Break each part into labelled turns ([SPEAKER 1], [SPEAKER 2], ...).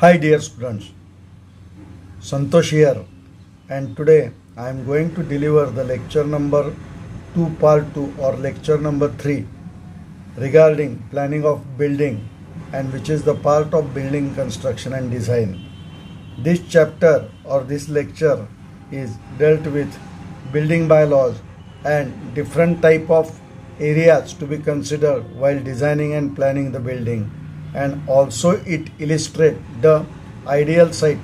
[SPEAKER 1] Hi dear students, Santosh here, and today I am going to deliver the lecture number 2 part 2 or lecture number 3 regarding planning of building, and which is the part of building construction and design. This chapter or this lecture is dealt with building bylaws and different type of areas to be considered while designing and planning the building, and also it illustrates the ideal site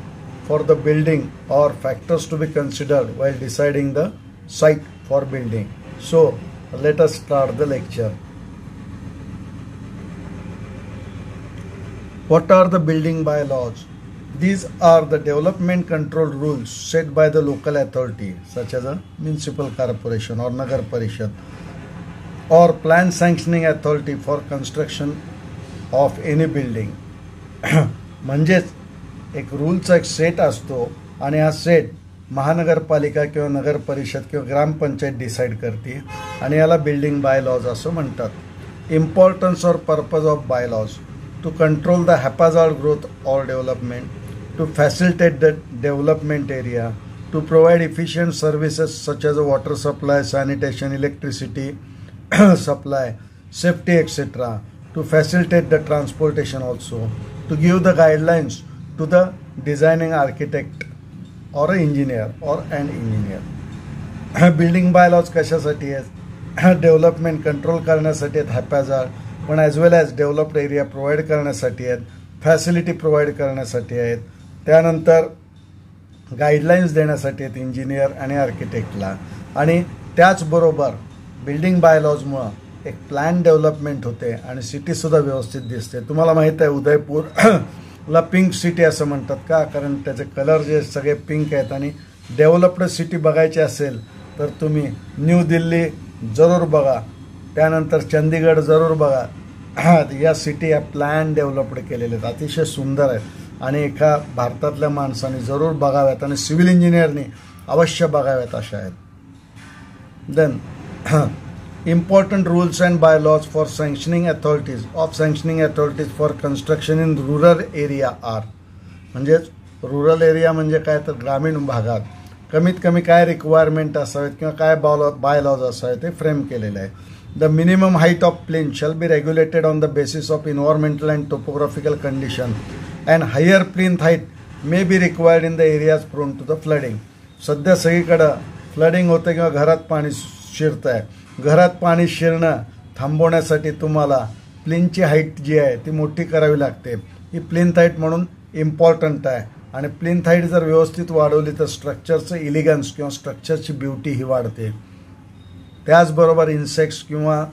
[SPEAKER 1] for the building or factors to be considered while deciding the site for building. So let us start the lecture. What are the building bylaws? These are the development control rules set by the local authority such as a municipal corporation or Nagar Parishad or plan sanctioning authority for construction of any building. म्हणजेच एक रूलचा एक set असतो आणि हा set महानगरपालिका किंवा नगर परिषद किंवा ग्रामपंचायत डिसाइड करते आणि याला बिल्डिंग बायलॉज असं म्हणतात. इम्पॉर्टन्स और purpose of bylaws to control the haphazard growth और development, to facilitate the development area, to provide efficient services such as water supply, sanitation, electricity supply, safety, etc., to facilitate the transportation also, to give the guidelines to the designing architect or an engineer or an engineer. Building bylaws कशासाठी आहेत? Development control करण्यासाठी आहेत, हॅपॅजार्ड, पण as वेल as developed area provide करण्यासाठी आहेत, facility provide करण्यासाठी आहेत, त्यानंतर गाईडलाईन्स देण्यासाठी आहेत इंजिनियर आणि आर्किटेक्टला. आणि त्याचबरोबर बिल्डिंग बायलॉजमुळं एक प्लॅन डेव्हलपमेंट होते आणि सिटीसुद्धा व्यवस्थित दिसते. तुम्हाला माहीत आहे उदयपूरला पिंक सिटी असं म्हणतात का? कारण त्याचे कलर जे सगळे पिंक आहेत. आणि डेव्हलप्ड सिटी बघायची असेल तर तुम्ही न्यू दिल्ली जरूर बघा, त्यानंतर चंदीगड जरूर बघा. या सिटी या प्लॅन डेव्हलप्ड केलेले आहेत, अतिशय सुंदर आहेत आणि एका भारतातल्या माणसाने जरूर बघाव्यात आणि सिव्हिल इंजिनियरनी अवश्य बघाव्यात अशा आहेत. Then important rules and bylaws for sanctioning authorities for construction in rural area are. म्हणजे रुरल एरिया म्हणजे काय तर ग्रामीण भागात कमीत कमी काय रिक्वायरमेंट असावेत किंवा काय बायलॉज असावे ते फ्रेम केलेले आहे. The minimum height of plane shall be regulated on the basis of environmental and topographical condition and higher plinth height may be required in the areas prone to the flooding. सध्या सगळीकडं flooding होतं किंवा घरात पाणी शिरतं आहे. घरात पाणी शिरणं थांबवण्यासाठी तुम्हाला प्लिनची हाईट जी आहे ती मोठी करावी लागते. ही प्लिंथ हाईट म्हणून इम्पॉर्टंट आहे आणि प्लिंथ हाईट जर व्यवस्थित वाढवली तर स्ट्रक्चरचं इलिगन्स किंवा स्ट्रक्चरची ब्युटी ही वाढते. त्याचबरोबर इन्सेक्ट्स किंवा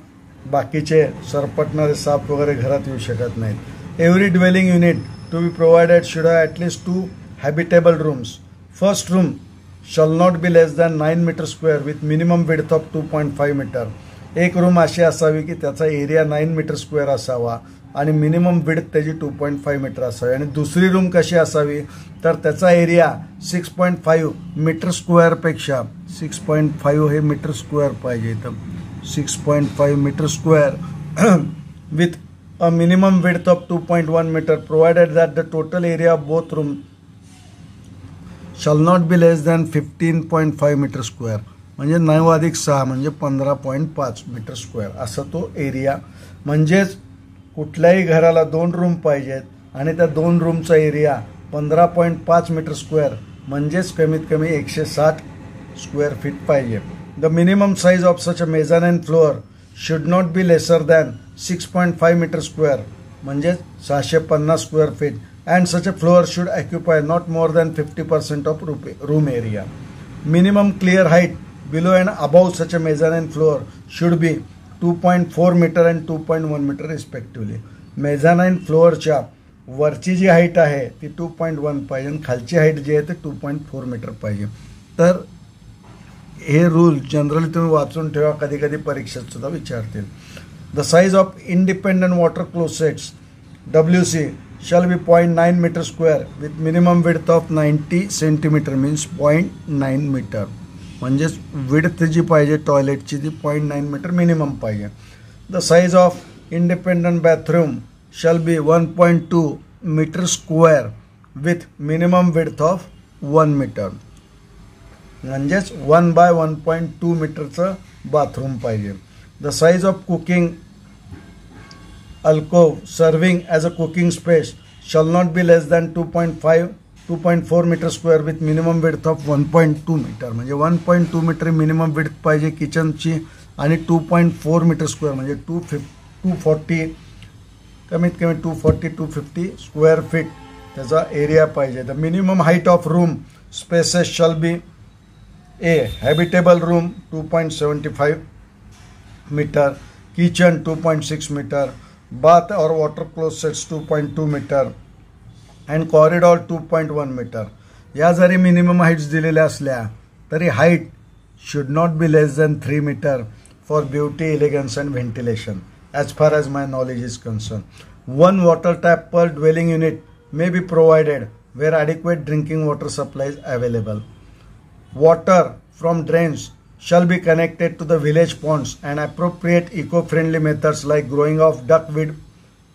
[SPEAKER 1] बाकीचे सरपटणारे साप वगैरे घरात येऊ शकत नाहीत. Every dwelling unit to be provided should have at least 2 habitable rooms. First room shall not be less than 9 meter square with minimum width of 2.5 meter. एक रूम अशी असावी की त्याचा एरिया 9 मीटर स्क्वेअर असावा आणि मिनिमम विड्थ त्याची 2.5 metre असावी. आणि दुसरी रूम कशी असावी तर त्याचा एरिया 6.5 मीटर स्क्वेअरपेक्षा 6.5 हे मीटर स्क्वेअर पाहिजे. इथं 6.5 metre square with a minimum width of 2.1 metre provided that the total area of both room shall not be less than 15.5 metre square. म्हणजे 9 अधिक 6 म्हणजे 15.5 मीटर स्क्वेअर असा तो एरिया. म्हणजेच कुठल्याही घराला 2 रूम पाहिजेत आणि त्या 2 रूमचा एरिया 15.5 मीटर स्क्वेअर म्हणजेच कमीत कमी 160 स्क्वेअर फीट पाहिजे. The minimum size of such a mezzanine floor should not be lesser than 6.5 metre square म्हणजे 650 square feet. And such a floor should occupy not more than 50% of room area. Minimum clear height below and above such a mezzanine floor should be 2.4 meter and 2.1 meter respectively. Mezzanine floor च्या वरची जी height आहे ती 2.1 पाहिजे आणि खालची height जी आहे ते 2.4 metre पाहिजे. तर हे रूल जनरली तुम्ही वाचून ठेवा, कधी कधी परीक्षेत सुद्धा विचारतील. The size of independent water closets WC shall be 0.9 meter square with minimum width of 90 centimeter means 0.9 meter. म्हणजेच विड्थ जी पाहिजे टॉयलेटची ती 0.9 मीटर मिनिमम पाहिजे. The size of independent bathroom shall be 1.2 meter square with minimum width of 1 meter. म्हणजेच 1 by 1.2 मीटरचं bathroom पाहिजे. The size of cooking alcove serving as a cooking space shall not be less than 2.4 meter square with minimum width of 1.2 meter. म्हणजे 1.2 metre minimum width पाहिजे किचनची आणि 2.4 metre square म्हणजे 240 कमीत कमी 250 स्क्वेअर फीट त्याचा एरिया पाहिजे. The minimum height of room spaces shall be a habitable room 2.75 metre, kitchen 2.6 metre, bath or water closets 2.2 metre and corridor 2.1 metre. या जरी मिनिमम हाईट्स दिलेल्या असल्या तरी height should not be less than 3 metre for beauty, elegance and ventilation as far as my knowledge is concerned. One water tap per dwelling unit may be provided where adequate drinking water supply is available. Water from drains shall be connected to the village ponds and appropriate eco-friendly methods like growing of duckweed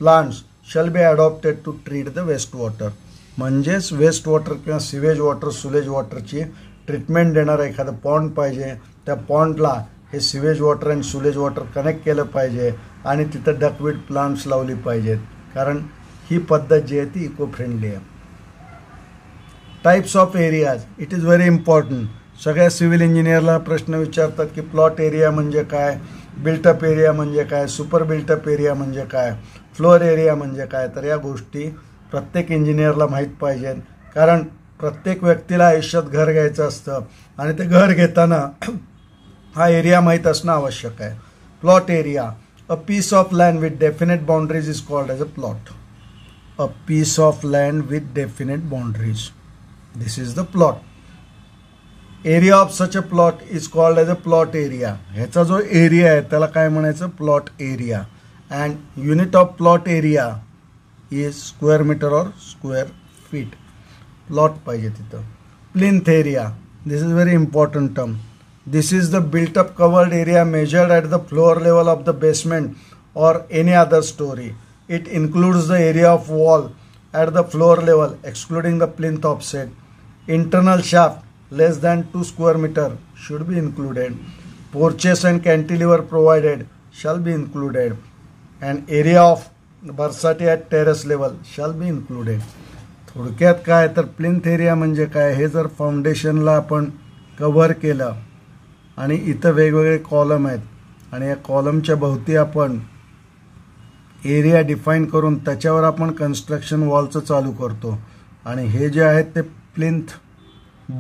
[SPEAKER 1] plants shall be adopted to treat the wastewater. म्हणजेच waste water किंवा sewage water, सुलेज वॉटरची treatment देणारं एखादं pond पाहिजे. त्या पॉन्डला हे sewage water आणि सुलेज water connect केलं पाहिजे आणि तिथं डकवीड प्लांट्स लावली पाहिजेत, कारण ही पद्धत जी आहे ती इको फ्रेंडली आहे. Types of areas, it is very important. सगळ्या सिव्हिल इंजिनियरला प्रश्न विचारतात की प्लॉट एरिया म्हणजे काय, बिल्टअप एरिया म्हणजे काय, सुपर बिल्टअप एरिया म्हणजे काय, फ्लोअर एरिया म्हणजे काय. तर या गोष्टी प्रत्येक इंजिनियरला माहीत पाहिजेत, कारण प्रत्येक व्यक्तीला आयुष्यात घर घ्यायचं असतं आणि ते घर घेताना हा एरिया माहीत असणं आवश्यक आहे. Plot area, a piece of land with definite boundaries is called as a plot. A piece of land with definite boundaries, this is the plot. Area of such a plot is called as a plot area. ह्याचा जो area आहे त्याला काय म्हणायचं, plot area. And unit of plot area is square metre और square feet. Plot पाहिजे तिथं. Plinth area, this is very important term. This is the built up covered area measured at the floor level of the basement or any other story. It includes the area of wall at the floor level excluding the plinth offset. Internal shaft less than 2 square meter should be included. Porches and cantilever provided shall be included. And area of Barsati at terrace level shall be included. थोडक्यात काय तर plinth area म्हणजे काय, हे जर फाउंडेशनला आपण cover केलं आणि इथं वेगवेगळे कॉलम आहेत आणि या कॉलमच्या भोवती आपण एरिया डिफाईन करून त्याच्यावर आपण कन्स्ट्रक्शन वॉलचं चालू करतो आणि हे जे आहेत ते प्लिंथ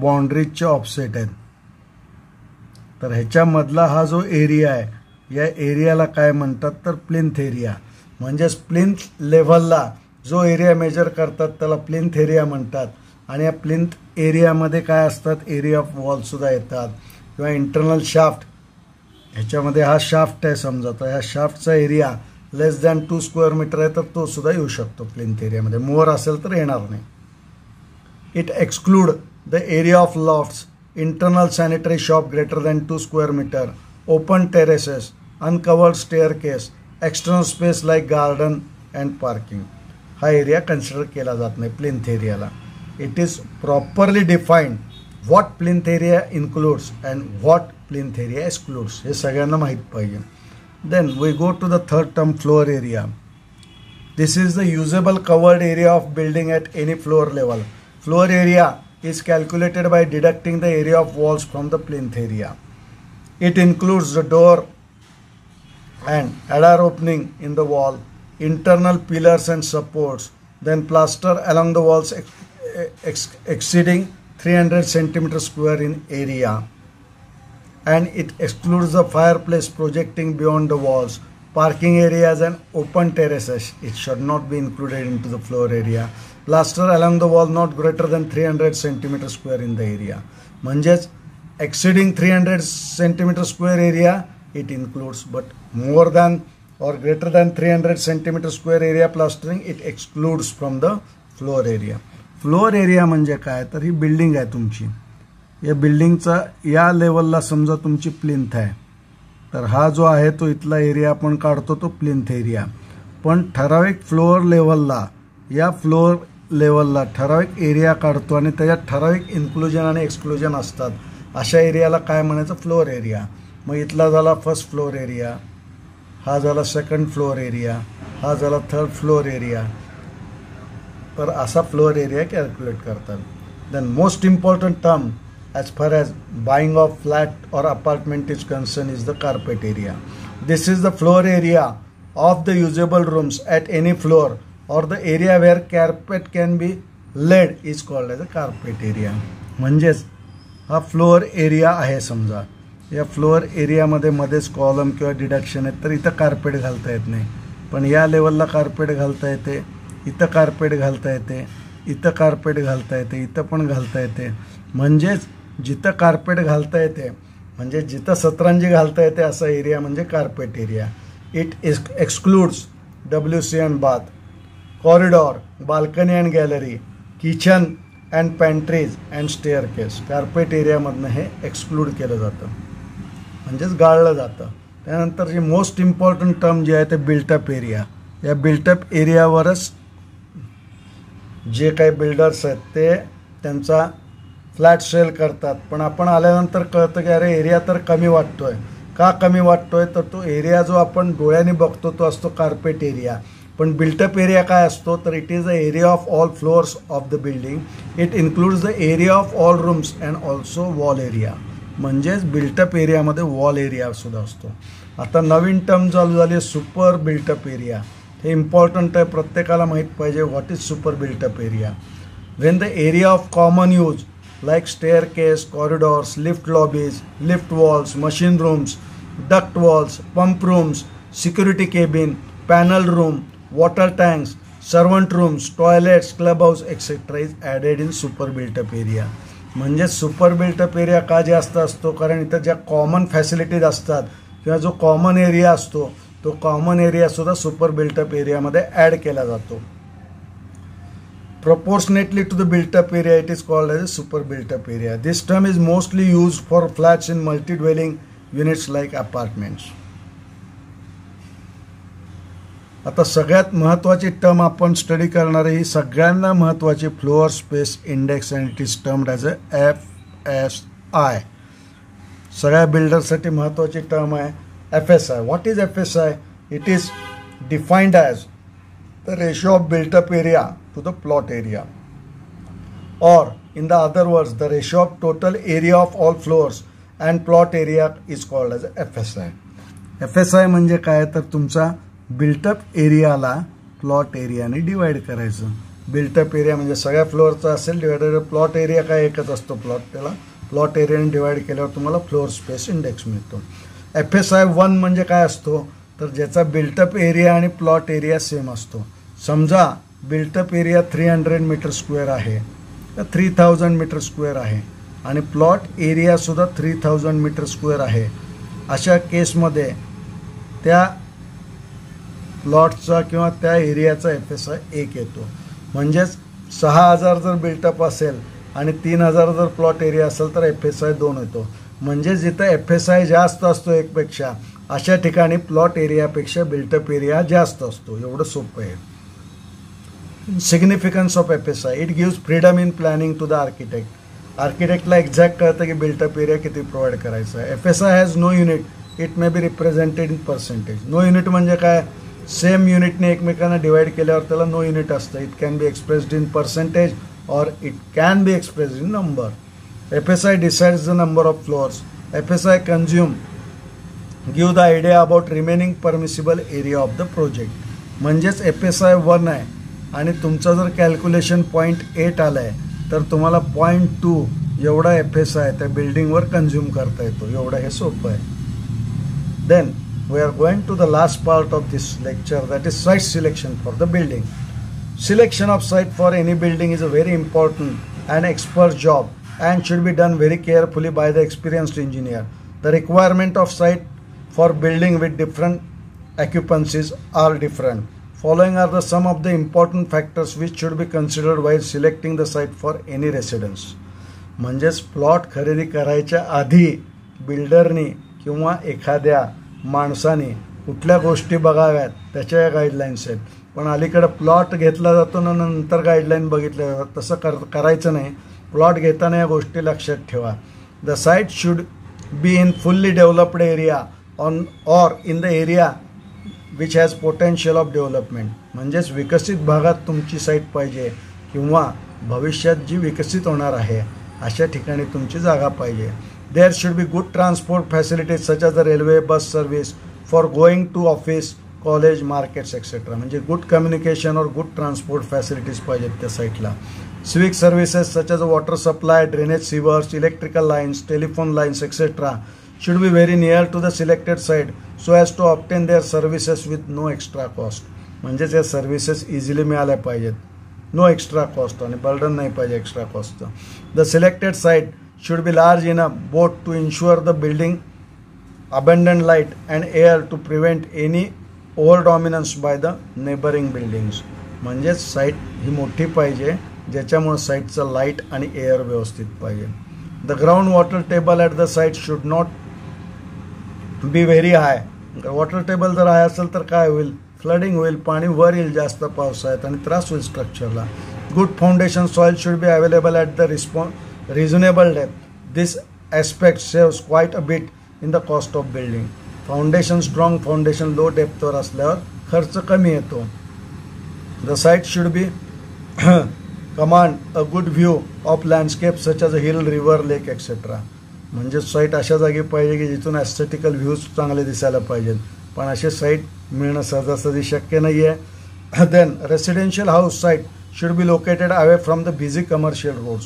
[SPEAKER 1] बाउंड्रीजचे ऑफसेट आहेत. तर ह्याच्यामधला हा जो एरिया आहे या एरियाला काय म्हणतात तर प्लिंथ एरिया. म्हणजेच प्लिंथ लेव्हलला जो एरिया मेजर करतात त्याला प्लिंथ एरिया म्हणतात. आणि या प्लिंथ एरियामध्ये काय असतात, एरिया ऑफ वॉलसुद्धा येतात किंवा इंटरनल शाफ्ट. ह्याच्यामध्ये हा शाफ्ट आहे समजा, तर ह्या शाफ्टचा एरिया लेस दॅन 2 स्क्वेअर मीटर आहे तर तो सुद्धा येऊ शकतो प्लिंथ एरियामध्ये. मोर असेल तर येणार नाही. It exclude the area of lofts, internal sanitary shop greater than 2 square metre, open terraces, uncovered staircase, external space like garden and parking. हा एरिया कन्सिडर केला जात नाही प्लिंथ एरियाला. It is properly defined what plinth area includes and what plinth area excludes. हे सगळ्यांना माहित पाहिजे. Then we go to the third term, floor area. This is the usable covered area of building at any floor level. Floor area is calculated by deducting the area of walls from the plinth area. It includes the door and adder opening in the wall, internal pillars and supports, then plaster along the walls exceeding 300 centimeter square in area, and it excludes the fireplace projecting beyond the walls, parking areas and open terraces. It should not be included into the floor area. Plaster along the wall not greater than 300 centimeter square in the area. म्हणजेच exceeding 300 centimeter square area it includes, but more than or greater than 300 centimeter square area plastering it excludes from the floor area. Floor area म्हणजे काय तर ही building आहे तुमची. या बिल्डिंगचा या लेवलला समजा तुमची प्लिंथ आहे तर हा जो आहे तो इथला एरिया आपण काढतो तो प्लिंथ एरिया. पण ठराविक फ्लोअर लेवलला या फ्लोअर लेवलला ठराविक एरिया काढतो आणि त्याच्यात ठराविक इन्क्लुजन आणि एक्सक्लुजन असतात, अशा एरियाला काय म्हणायचं? Floor area. मग इथला झाला फर्स्ट फ्लोअर एरिया, हा झाला सेकंड फ्लोअर एरिया, हा झाला थर्ड फ्लोअर एरिया. तर असा फ्लोअर एरिया कॅल्क्युलेट करतात. Then most important term as far as buying of flat or apartment is concerned is the carpet area. This is the floor area of the usable rooms at any floor or the area where carpet can be laid is called as a carpet area. म्हणजेच हा floor area आहे. समजा या floor एरियामध्ये मध्येच column किंवा deduction आहेत, तर इथं कार्पेट घालता येत नाही, पण या लेवलला कार्पेट घालता येते, इथं कार्पेट घालता येते, इथं कार्पेट घालता येते, इथं पण घालता येते. म्हणजेच जिथं कार्पेट घालता येते म्हणजे जिथं सतरंजी घालता येते असा एरिया म्हणजे carpet area. It excludes WC and bath, corridor, balcony and gallery, kitchen and pantries and staircase. Carpet एरियामधनं हे एक्सक्लूड केलं जातं, म्हणजेच गाळलं जातं. त्यानंतर जी मोस्ट इम्पॉर्टंट टर्म जी आहे ते बिल्टअप एरिया. या बिल्टअप एरियावरच जे काही बिल्डर्स आहेत ते त्यांचा फ्लॅट सेल करतात. पण आपण आल्यानंतर कळतं की अरे एरिया तर कमी वाटतोय. का कमी वाटतोय? तर तो एरिया जो आपण डोळ्याने बघतो तो असतो कार्पेट एरिया. पण बिल्टअप एरिया काय असतो? तर it is the area of all flowers of the building. It includes the area of all rooms and also wall area. म्हणजेच बिल्टअप एरियामध्ये वॉल एरिया सुद्धा असतो. आता नवीन टर्म चालू झाली आहे सुपर बिल्टअप एरिया. हे इम्पॉर्टंट आहे, प्रत्येकाला माहीत पाहिजे what is super built up area. When the area of common use like staircase, corridors, lift lobbies, lift walls, machine rooms, duct walls, pump rooms, security cabin, panel room, water tanks, servant rooms, toilets, clubhouse, etc. is added in super built up area. म्हणजे super built up area का जास्त असतो? कारण इथं ज्या common facilities असतात किंवा जो कॉमन एरिया असतो तो कॉमन एरिया सुद्धा सुपर बिल्टअप एरियामध्ये ॲड केला जातो. Proportionately to the built-up area, it is called as a super built-up area. This term is mostly used for flats in multi-dwelling units like apartments. आता सगळ्यात महत्त्वाची term आपण study करणार आहे, ही सगळ्यांना महत्त्वाची floor space index and it is termed as a FSI. सगळ्या बिल्डरसाठी महत्त्वाची टर्म आहे FSI. What is FSI? It is defined as the ratio of built up area to the plot area, or in the other words the ratio of total area of all floors and plot area is called as FSI. FSI म्हणजे काय? तर तुमचा built up एरियाला plot एरियाने divide करायचं. Built up area म्हणजे सगळ्या फ्लोअरचा असेल divided. Plot area काय एकच असतो प्लॉट, त्याला प्लॉट एरियाने डिवाइड केल्यावर तुम्हाला फ्लोअर स्पेस इंडेक्स मिळतो. FSI 1 म्हणजे काय असतो? तर ज्याचा बिल्टअप एरिया आणि प्लॉट एरिया सेम असतो. समजा बिल्टअप एरिया 300 मीटर स्क्वेअर आहे तर 3000 मीटर स्क्वेअर आहे आणि प्लॉट एरियासुद्धा 3000 मीटर स्क्वेअर आहे. अशा केसमध्ये त्या प्लॉटचा किंवा त्या एरियाचा FSI 1 येतो. म्हणजेच 6000 जर बिल्टअप असेल आणि 3000 जर प्लॉट एरिया असेल तर FSI 2 येतो. म्हणजे जिथं FSI जास्त असतो 1 पेक्षा अशा ठिकाणी प्लॉट एरियापेक्षा बिल्टअप एरिया जास्त असतो. एवढं सोपं आहे. Significance of FSI. It gives freedom in planning to the architect. आर्किटेक्टला एक्झॅक्ट कळतं की बिल्टअप एरिया किती प्रोव्हाइड करायचा आहे. FSI has no unit. It may be represented in percentage. No unit म्हणजे काय? सेम युनिटने एकमेकांना डिवाइड केल्यावर त्याला नो युनिट असतं. It can be expressed in percentage और it can be expressed in number. FSI decides the number of floors. FSI consume give the idea about remaining permissible area of the project. म्हणजेच FSI 1 आहे आणि तुमचा जर calculation 0.8 आला आहे तर तुम्हाला 0.2 एवढा FSI त्या बिल्डिंगवर कन्झ्युम करता येतो. एवढं हे सोपं आहे. Then we are going to the last part of this lecture, that is site selection for the building. Selection of site for any building is a very important and expert job and should be done very carefully by the experienced engineer. The requirement of site for building with different occupancies are different. Following are the some of the important factors which should be considered while selecting the site for any residence. म्हणजेच plot खरेदी करायच्या आधी बिल्डरनी किंवा एखाद्या माणसाने कुठल्या गोष्टी बघाव्यात त्याच्या गाईडलाईन्स आहेत. पण अलीकडे प्लॉट घेतला जातो ना नंतर गाईडलाईन बघितल्या जातात, तसं करायचं नाही. प्लॉट घेताना या गोष्टी लक्षात ठेवा. The site should be in fully developed area or in the area which has potential of development. म्हणजेच विकसित भागात तुमची साईट पाहिजे किंवा भविष्यात जी विकसित होणार आहे अशा ठिकाणी तुमची जागा पाहिजे. There should be good transport facilities such as the railway, bus service for going to office, college, markets etcetera. म्हणजे गुड कम्युनिकेशन और गुड ट्रान्सपोर्ट फॅसिलिटीज पाहिजेत त्या साईटला. Civic services such as water supply, drainage, sewers, electrical lines, telephone lines etcetera should be very near to the selected site so as to obtain their services with no extra cost. म्हणजे त्या services easily मिळाल्या पाहिजेत, no extra cost आणि burden नाही पाहिजे extra कॉस्टचं. The selected site should be large in a boat to ensure the building abundant light and air to prevent any over dominance by the neighboring buildings. म्हणजेच site ही मोठी पाहिजे ज्याच्यामुळे साईटचं light आणि air व्यवस्थित पाहिजे. The ground water table at the site should not be very high. Water table जर हाय असेल तर काय होईल, फ्लडिंग होईल, पाणी वर येईल जास्त पावसाळ्यात आणि त्रास होईल स्ट्रक्चरला. Good foundation soil should be available at the reasonable depth. This aspect saves quite a bit in the cost of building. Foundation strong foundation low डेप्थवर असल्यावर खर्च कमी येतो. The site should be command a good view of landscape such as a hill, river, lake etcetera. म्हणजे site अशा जागी पाहिजे की जिथून ॲस्थेटिकल व्ह्यूज चांगले दिसायला पाहिजेत, पण असे साईट मिळणं सहजासहजी शक्य नाही आहे. Then residential house site should be located away from the busy commercial roads.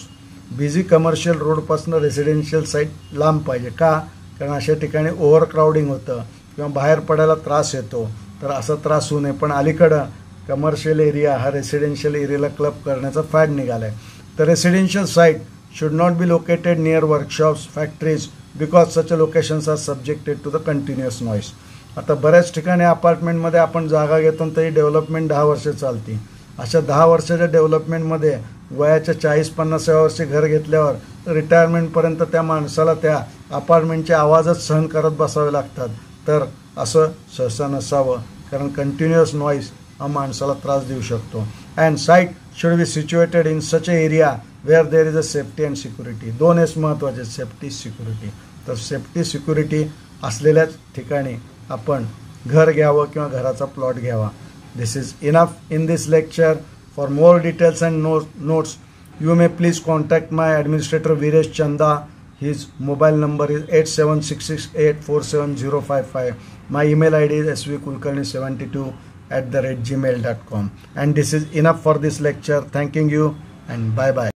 [SPEAKER 1] Busy commercial रोडपासून रेसिडेन्शियल साईट लांब पाहिजे. का? कारण अशा ठिकाणी ओव्हर क्राउडिंग होतं किंवा बाहेर पडायला त्रास येतो, तर असा त्रास होऊ नये. पण अलीकडं कमर्शियल एरिया हा रेसिडेन्शियल एरियाला क्लब करण्याचा फॅड निघाला आहे. तर residential site should not be located near workshops, factories because such locations are subjected to the continuous noise. आता बऱ्याच ठिकाणी अपार्टमेंटमध्ये आपण जागा घेतो तरी डेव्हलपमेंट 10 वर्ष चालते. अशा 10 वर्षाच्या डेव्हलपमेंटमध्ये वयाच्या 40-50व्या वर्षी घर घेतल्यावर रिटायरमेंटपर्यंत त्या माणसाला त्या अपार्टमेंटचे आवाजच सहन करत बसावे लागतात. तर असं सहसा नसावं, कारण कंटिन्युअस नॉईज हा माणसाला त्रास देऊ शकतो. And site should be situated in such a area where there is a safety and security. दोन एस महत्त्वाचे, सेफ्टी सिक्युरिटी. तर सेफ्टी सिक्युरिटी असलेल्याच ठिकाणी आपण घर घ्यावं किंवा घराचा प्लॉट घ्यावा. This is enough in this lecture. For more details and notes you may please contact my administrator Viresh Chanda. His mobile number is 8766847055. My email ID is svkulkarni72@gmail.com. And this is enough for this lecture. Thanking you and bye bye.